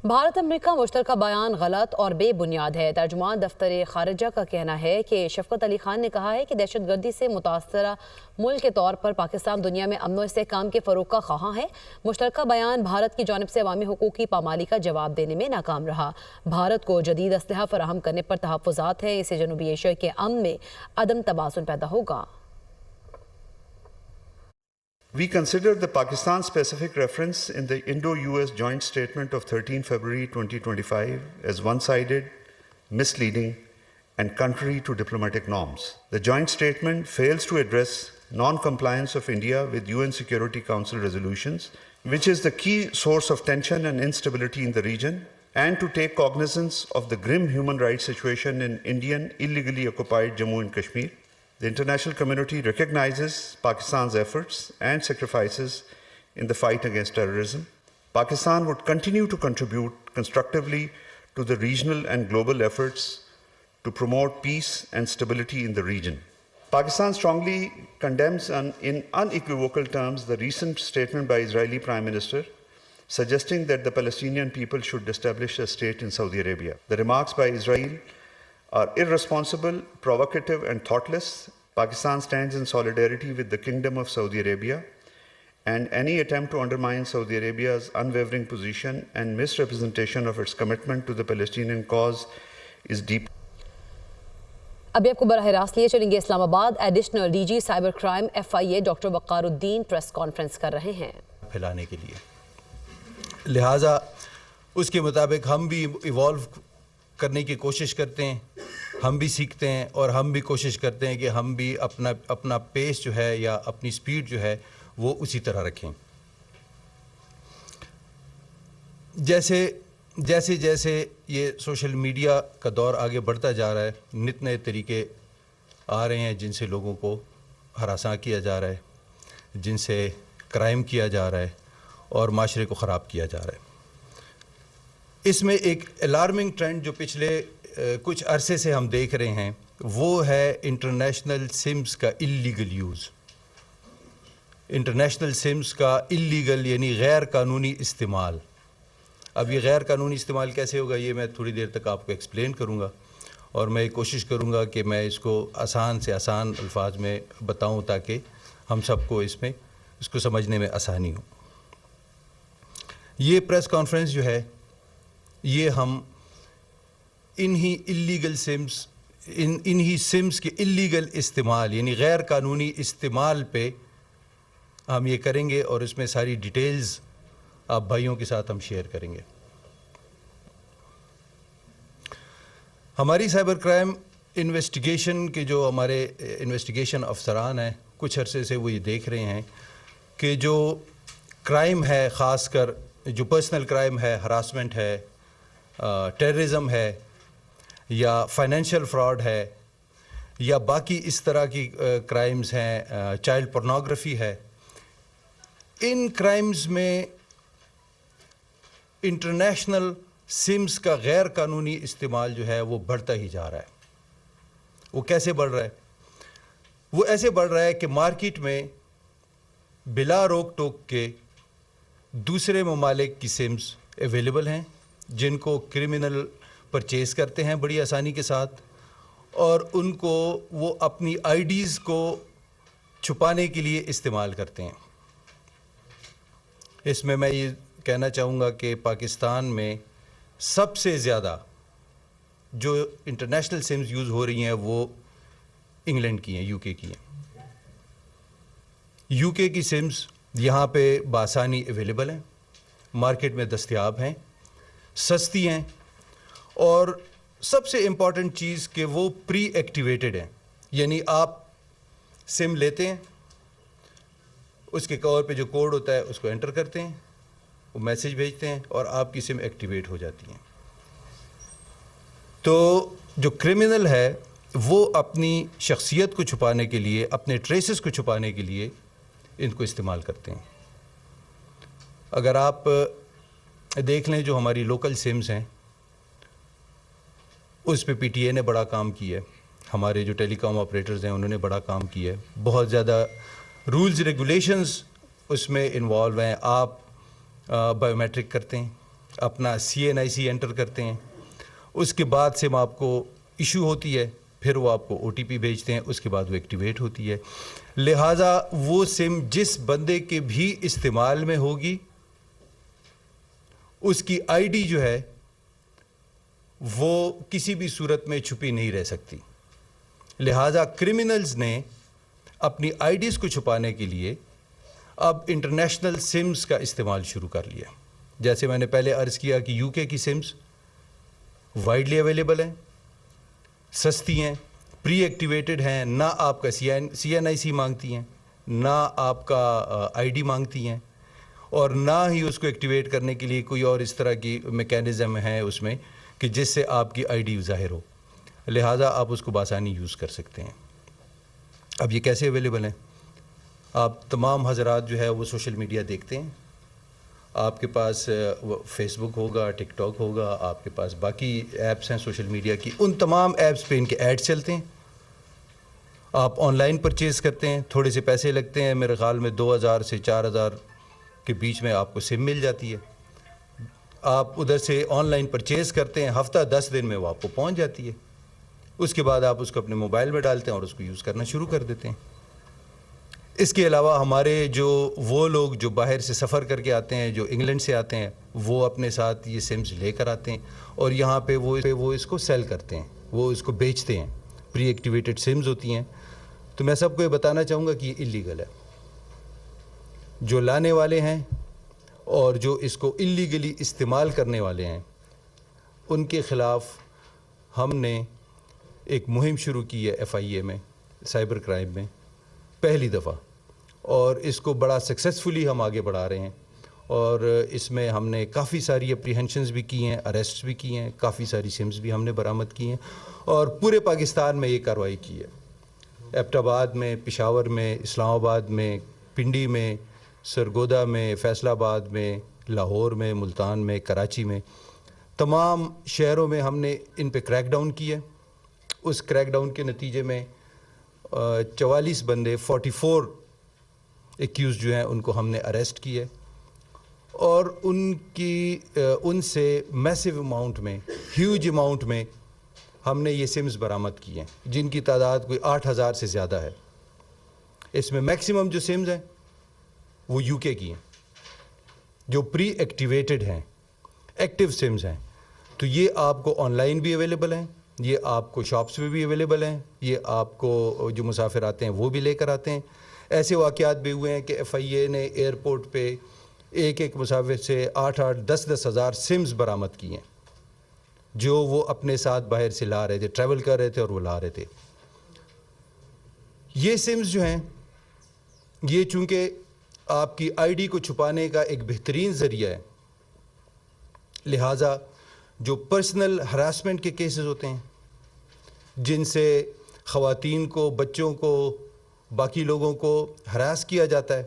بھارت امریکہ مشترکہ بیان غلط اور بے بنیاد ہے۔ ترجمان دفتر خارجہ کا کہنا ہے کہ شفقت علی خان نے کہا ہے کہ دہشت گردی سے متاثرہ ملک کے طور پر پاکستان دنیا میں امن و استحکام کے فروغ کا خواہاں ہے۔ مشترکہ بیان بھارت کی جانب سے عوامی حقوق کی پامالی کا جواب دینے میں ناکام رہا۔ بھارت کو جدید اسلحہ فراہم کرنے پر تحفظات ہیں، اس سے جنوبی ایشیا کے امن میں عدم توازن پیدا ہوگا۔ We consider the Pakistan-specific reference in the Indo-US Joint Statement of 13 February 2025 as one-sided, misleading, and contrary to diplomatic norms. The joint statement fails to address non-compliance of India with UN Security Council resolutions, which is the key source of tension and instability in the region, and to take cognizance of the grim human rights situation in Indian illegally occupied Jammu and Kashmir. The international community recognizes Pakistan's efforts and sacrifices in the fight against terrorism. Pakistan would continue to contribute constructively to the regional and global efforts to promote peace and stability in the region. Pakistan strongly condemns in unequivocal terms the recent statement by Israeli Prime Minister suggesting that the Palestinian people should establish a state in Saudi Arabia. The remarks by Israel are irresponsible, provocative, and thoughtless. Pakistan stands in solidarity with the Kingdom of Saudi Arabia, and any attempt to undermine Saudi Arabia's unwavering position and misrepresentation of its commitment to the Palestinian cause is deep. ابھی آپ کو براہ راست لیے چلیں گے Islamabad. Additional D G cyber crime FIA doctor Waqar Uddin press conference کر رہے ہیں پھیلانے کے لیے، لہٰذا اس کے مطابق ہم بھی ایوالو کرنے کی کوشش کرتے ہیں، ہم بھی سیکھتے ہیں اور ہم بھی کوشش کرتے ہیں کہ ہم بھی اپنا پیس جو ہے یا اپنی سپیڈ جو ہے وہ اسی طرح رکھیں۔ جیسے یہ سوشل میڈیا کا دور آگے بڑھتا جا رہا ہے، نت نئے طریقے آ رہے ہیں جن سے لوگوں کو ہراساں کیا جا رہا ہے، جن سے کرائم کیا جا رہا ہے اور معاشرے کو خراب کیا جا رہا ہے۔ اس میں ایک الارمنگ ٹرینڈ جو پچھلے کچھ عرصے سے ہم دیکھ رہے ہیں وہ ہے انٹرنیشنل سمز کا اللیگل یوز، انٹرنیشنل سمز کا اللیگل یعنی غیر قانونی استعمال۔ اب یہ غیر قانونی استعمال کیسے ہوگا یہ میں تھوڑی دیر تک آپ کو ایکسپلین کروں گا، اور میں کوشش کروں گا کہ میں اس کو آسان سے آسان الفاظ میں بتاؤں تاکہ ہم سب کو اس کو سمجھنے میں آسانی ہو۔ یہ پریس کانفرنس جو ہے یہ ہم انہی سمز کے اللیگل استعمال یعنی غیر قانونی استعمال پہ ہم یہ کریں گے، اور اس میں ساری ڈیٹیلز آپ بھائیوں کے ساتھ ہم شیئر کریں گے۔ ہماری سائبر کرائم انویسٹیگیشن کے جو ہمارے انویسٹیگیشن افسران ہیں کچھ عرصے سے وہ یہ دیکھ رہے ہیں کہ جو کرائم ہے، خاص کر جو پرسنل کرائم ہے، ہراسمنٹ ہے، ٹیررزم ہے یا فائنینشیل فراڈ ہے یا باقی اس طرح کی کرائمز ہیں، چائلڈ پورنوگرافی ہے، ان کرائمز میں انٹرنیشنل سمز کا غیر قانونی استعمال جو ہے وہ بڑھتا ہی جا رہا ہے۔ وہ کیسے بڑھ رہا ہے؟ وہ ایسے بڑھ رہا ہے کہ مارکیٹ میں بلا روک ٹوک کے دوسرے ممالک کی سمز اویلیبل ہیں جن کو کرمنل پرچیز کرتے ہیں بڑی آسانی کے ساتھ، اور ان کو وہ اپنی IDs کو چھپانے کے لیے استعمال کرتے ہیں۔ اس میں یہ کہنا چاہوں گا کہ پاکستان میں سب سے زیادہ جو انٹرنیشنل سمز یوز ہو رہی ہیں وہ انگلینڈ کی ہیں، UK کی ہیں۔ UK کی سمز یہاں پہ بآسانی اویلیبل ہیں، مارکیٹ میں دستیاب ہیں، سستی ہیں، اور سب سے امپورٹنٹ چیز کہ وہ پری ایکٹیویٹڈ ہیں، یعنی آپ سم لیتے ہیں، اس کے کور پہ جو کوڈ ہوتا ہے اس کو انٹر کرتے ہیں، وہ میسیج بھیجتے ہیں اور آپ کی سم ایکٹیویٹ ہو جاتی ہیں۔ تو جو کرمنل ہے وہ اپنی شخصیت کو چھپانے کے لیے، اپنے ٹریسز کو چھپانے کے لیے ان کو استعمال کرتے ہیں۔ اگر آپ دیکھ لیں جو ہماری لوکل سمز ہیں اس پہ PTA نے بڑا کام کیا ہے، ہمارے جو ٹیلی کام آپریٹرز ہیں انہوں نے بڑا کام کیا ہے، بہت زیادہ رولز ریگولیشنز اس میں انوالو ہیں۔ آپ بائیو میٹرک کرتے ہیں، اپنا CNIC انٹر کرتے ہیں, اس کے بعد سم آپ کو ایشو ہوتی ہے, پھر وہ آپ کو OTP بھیجتے ہیں, اس کے بعد وہ ایکٹیویٹ ہوتی ہے. لہٰذا وہ سم جس بندے کے بھی استعمال میں ہوگی اس کی ID جو ہے وہ کسی بھی صورت میں چھپی نہیں رہ سکتی. لہٰذا کرمنلز نے اپنی IDs کو چھپانے کے لیے اب انٹرنیشنل سمز کا استعمال شروع کر لیا. جیسے میں نے پہلے عرض کیا کہ UK کی سمز وائڈلی اویلیبل ہیں, سستی ہیں, پری ایکٹیویٹڈ ہیں, نہ آپ کا CNIC مانگتی ہیں, نہ آپ کا ID مانگتی ہیں, اور نہ ہی اس کو ایکٹیویٹ کرنے کے لیے کوئی اور اس طرح کی میکینزم ہے اس میں کہ جس سے آپ کی ID ظاہر ہو. لہٰذا آپ اس کو بآسانی یوز کر سکتے ہیں. اب یہ کیسے اویلیبل ہیں؟ آپ تمام حضرات جو ہے وہ سوشل میڈیا دیکھتے ہیں, آپ کے پاس فیس بک ہوگا, ٹک ٹاک ہوگا, آپ کے پاس باقی ایپس ہیں سوشل میڈیا کی, ان تمام ایپس پہ ان کے ایڈ چلتے ہیں. آپ آن لائن پرچیز کرتے ہیں, تھوڑے سے پیسے لگتے ہیں, میرے خیال میں 2000 سے 4000 کے بیچ میں آپ کو سم مل جاتی ہے. آپ ادھر سے آن لائن پرچیز کرتے ہیں, ہفتہ 10 دن میں وہ آپ کو پہنچ جاتی ہے. اس کے بعد آپ اس کو اپنے موبائل میں ڈالتے ہیں اور اس کو یوز کرنا شروع کر دیتے ہیں. اس کے علاوہ ہمارے جو وہ لوگ جو باہر سے سفر کر کے آتے ہیں, جو انگلینڈ سے آتے ہیں, وہ اپنے ساتھ یہ سمز لے کر آتے ہیں اور یہاں پہ وہ اس کو سیل کرتے ہیں, وہ اس کو بیچتے ہیں. پری ایکٹیویٹڈ سمز ہوتی ہیں. تو میں سب کو یہ بتانا چاہوں گا کہ یہ اللیگل ہے. جو لانے والے ہیں اور جو اس کو اللیگلی استعمال کرنے والے ہیں ان کے خلاف ہم نے ایک مہم شروع کی ہے FIA میں, سائبر کرائم میں, پہلی دفعہ, اور اس کو بڑا سکسیسفلی ہم آگے بڑھا رہے ہیں. اور اس میں ہم نے کافی ساری اپریہنشنز بھی کی ہیں, اریسٹس بھی کی ہیں, کافی ساری سمز بھی ہم نے برآمد کی ہیں, اور پورے پاکستان میں یہ کارروائی کی ہے. ایبٹ آباد میں, پشاور میں, اسلام آباد میں, پنڈی میں, سرگودا میں, فیصل آباد میں, لاہور میں, ملتان میں, کراچی میں, تمام شہروں میں ہم نے ان پہ کریک ڈاؤن کیا. اس کریک ڈاؤن کے نتیجے میں 44 بندے 44 ایکیوز جو ہیں ان کو ہم نے اریسٹ کیا, اور ان سے میسیو اماؤنٹ میں, ہیوج اماؤنٹ میں ہم نے یہ سمز برآمد کی ہیں, جن کی تعداد کوئی 8000 سے زیادہ ہے. اس میں میکسیمم جو سمز ہیں وہ UK کی ہیں, جو پری ایکٹیویٹڈ ہیں, ایکٹیو سمز ہیں. تو یہ آپ کو آن لائن بھی اویلیبل ہیں, یہ آپ کو شاپس میں بھی اویلیبل ہیں, یہ آپ کو جو مسافر آتے ہیں وہ بھی لے کر آتے ہیں. ایسے واقعات بھی ہوئے ہیں کہ FIA نے ایئرپورٹ پہ ایک مسافر سے 10 ہزار سمز برآمد کی ہیں, جو وہ اپنے ساتھ باہر سے لا رہے تھے, ٹریول کر رہے تھے اور وہ لا رہے تھے. یہ سمز جو ہیں یہ چونکہ آپ کی ID کو چھپانے کا ایک بہترین ذریعہ ہے, لہٰذا جو پرسنل ہراسمنٹ کے کیسز ہوتے ہیں جن سے خواتین کو, بچوں کو, باقی لوگوں کو ہراس کیا جاتا ہے,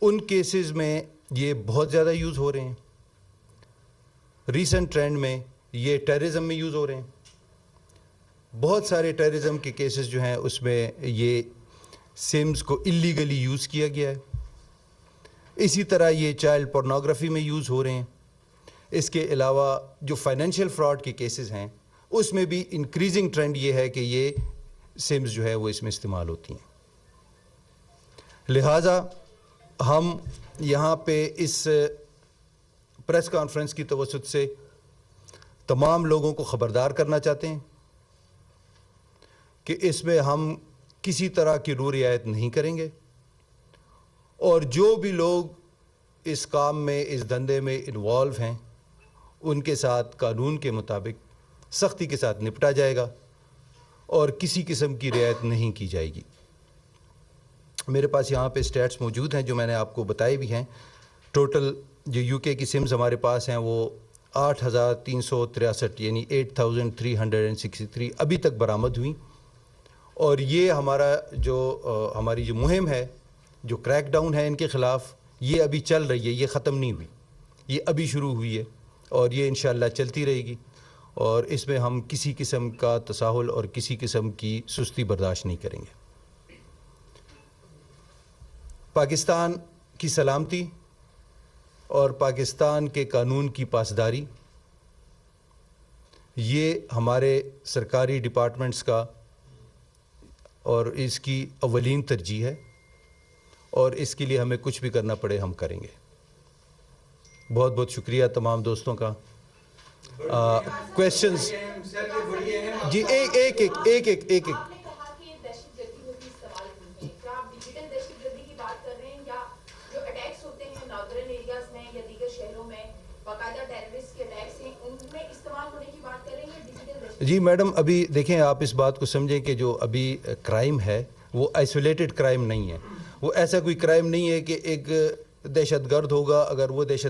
ان کیسز میں یہ بہت زیادہ یوز ہو رہے ہیں. ریسنٹ ٹرینڈ میں یہ ٹیررزم میں یوز ہو رہے ہیں. بہت سارے ٹیررزم کے کیسز جو ہیں اس میں یہ سمز کو اللیگلی یوز کیا گیا ہے. اسی طرح یہ چائلڈ پورنوگرافی میں یوز ہو رہے ہیں. اس کے علاوہ جو فائنینشیل فراڈ کے کیسز ہیں اس میں بھی انکریزنگ ٹرینڈ یہ ہے کہ یہ سمز جو ہے وہ اس میں استعمال ہوتی ہیں. لہٰذا ہم یہاں پہ اس پریس کانفرنس کی توسط سے تمام لوگوں کو خبردار کرنا چاہتے ہیں کہ اس میں ہم کسی طرح کی رو رعایت نہیں کریں گے, اور جو بھی لوگ اس کام میں, اس دھندے میں انوالو ہیں ان کے ساتھ قانون کے مطابق سختی کے ساتھ نپٹا جائے گا اور کسی قسم کی رعایت نہیں کی جائے گی. میرے پاس یہاں پہ اسٹیٹس موجود ہیں جو میں نے آپ کو بتائے بھی ہیں. ٹوٹل جو UK کی سمز ہمارے پاس ہیں وہ 8363 یعنی 8363 ابھی تک برآمد ہوئیں, اور یہ ہماری جو مہم ہے, جو کریک ڈاؤن ہے ان کے خلاف, یہ ابھی چل رہی ہے, یہ ختم نہیں ہوئی, یہ ابھی شروع ہوئی ہے اور یہ انشاءاللہ چلتی رہے گی. اور اس میں ہم کسی قسم کا تساہل اور کسی قسم کی سستی برداشت نہیں کریں گے. پاکستان کی سلامتی اور پاکستان کے قانون کی پاسداری یہ ہمارے سرکاری ڈپارٹمنٹس کا اور اس کی اولین ترجیح ہے، اور اس کے لیے ہمیں کچھ بھی کرنا پڑے ہم کریں گے۔ بہت بہت شکریہ تمام دوستوں کا۔ کویسچنز جی ایک ایک جی میڈم، ابھی دیکھیں آپ اس بات کو سمجھیں کہ جو ابھی کرائم ہے وہ آئسولیٹڈ کرائم نہیں ہے، وہ ایسا کوئی کرائم نہیں ہے کہ ایک دہشت گرد ہوگا، اگر وہ دہشت